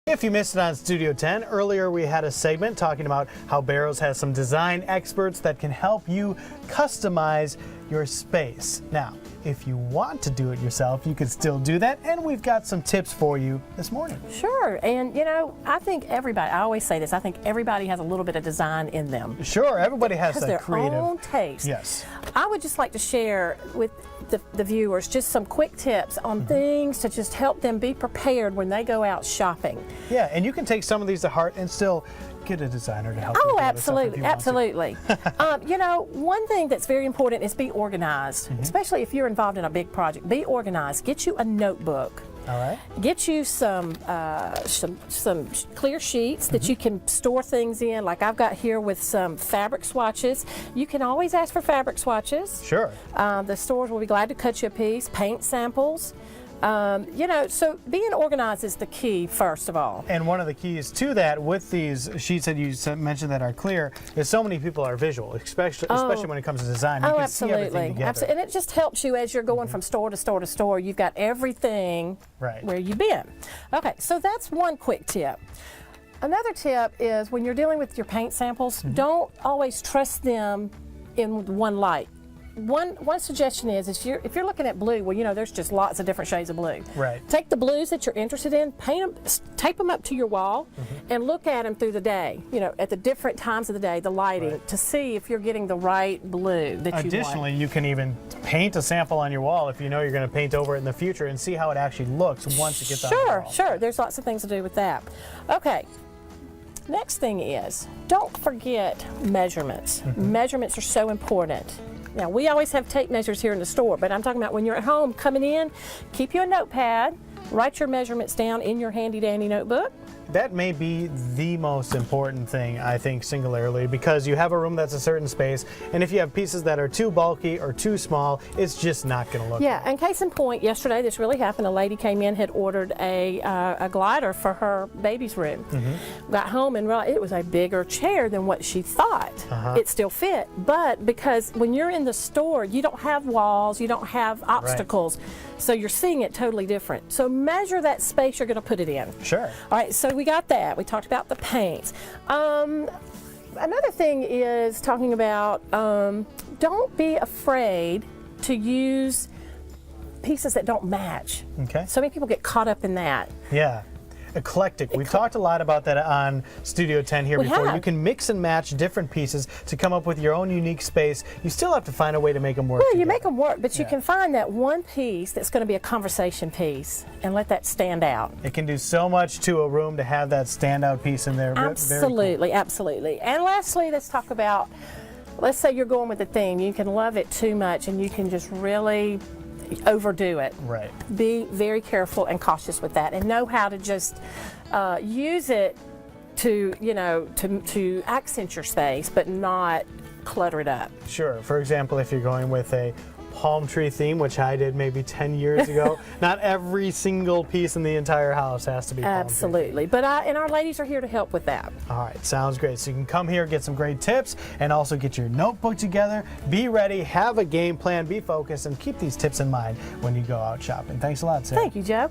If you missed it on Studio 10, earlier we had a segment talking about how Barrows has some design experts that can help you customize your space. Now, if you want to do it yourself, you can still do that, and we've got some tips for you this morning. Sure, and you know, I think everybody, I always say this, I think everybody has a little bit of design in them. Sure, everybody has that their creative own taste. Yes. I would just like to share with the viewers just some quick tips on things to just help them be prepared when they go out shopping. Yeah, and you can take some of these to heart and still get a designer to help you. Oh, absolutely, absolutely. You know, one thing that's very important is be organized, especially if you're involved in a big project. Be organized. Get you a notebook. All right. Get you some clear sheets that you can store things in, like I've got here with some fabric swatches. You can always ask for fabric swatches. Sure. The stores will be glad to cut you a piece. Paint samples. You know, so being organized is the key, first of all. And one of the keys to that with these sheets that you mentioned that are clear is so many people are visual, especially when it comes to design. You can see everything together. And it just helps you as you're going from store to store to store. You've got everything where you've been. Okay, so that's one quick tip. Another tip is when you're dealing with your paint samples, don't always trust them in one light. One suggestion is if you're looking at blue, well, you know, there's just lots of different shades of blue. Right. Take the blues that you're interested in, paint them, tape them up to your wall, and look at them through the day. You know, at the different times of the day, the lighting, to see if you're getting the right blue that you want. Additionally, you can even paint a sample on your wall if you know you're going to paint over it in the future and see how it actually looks once it gets on the wall. Sure. There's lots of things to do with that. Okay. Next thing is, don't forget measurements. Measurements are so important. Now, we always have tape measures here in the store, but I'm talking about when you're at home coming in, keep you a notepad, write your measurements down in your handy-dandy notebook. That may be the most important thing, I think, singularly, because you have a room that's a certain space, and if you have pieces that are too bulky or too small, it's just not going to look Yeah, good. and case in point, yesterday this really happened. A lady came in, had ordered a glider for her baby's room. Got home and realized it was a bigger chair than what she thought. It still fit, but because when you're in the store, you don't have walls, you don't have obstacles, so you're seeing it totally different. So measure that space you're going to put it in. Sure. All right, so we got that. We talked about the paints. Another thing is talking about don't be afraid to use pieces that don't match. Okay. So many people get caught up in that. Yeah. Eclectic. We've talked a lot about that on Studio 10 here before. You can mix and match different pieces to come up with your own unique space. You still have to find a way to make them work. Well, you make them work, but you can find that one piece that's going to be a conversation piece and let that stand out. It can do so much to a room to have that standout piece in there. Absolutely, absolutely. And lastly, let's talk about, let's say you're going with a theme. You can love it too much and you can just really overdo it. Right. Be very careful and cautious with that, and know how to just use it to, you know, to accent your space, but not clutter it up. Sure. For example, if you're going with a palm tree theme, which I did maybe 10 years ago, not every single piece in the entire house has to be palm tree. Absolutely. But and our ladies are here to help with that. All right, sounds great. So you can come here, get some great tips, and also get your notebook together. Be ready, have a game plan, be focused, and keep these tips in mind when you go out shopping. Thanks a lot, Sarah. Thank you, Joe.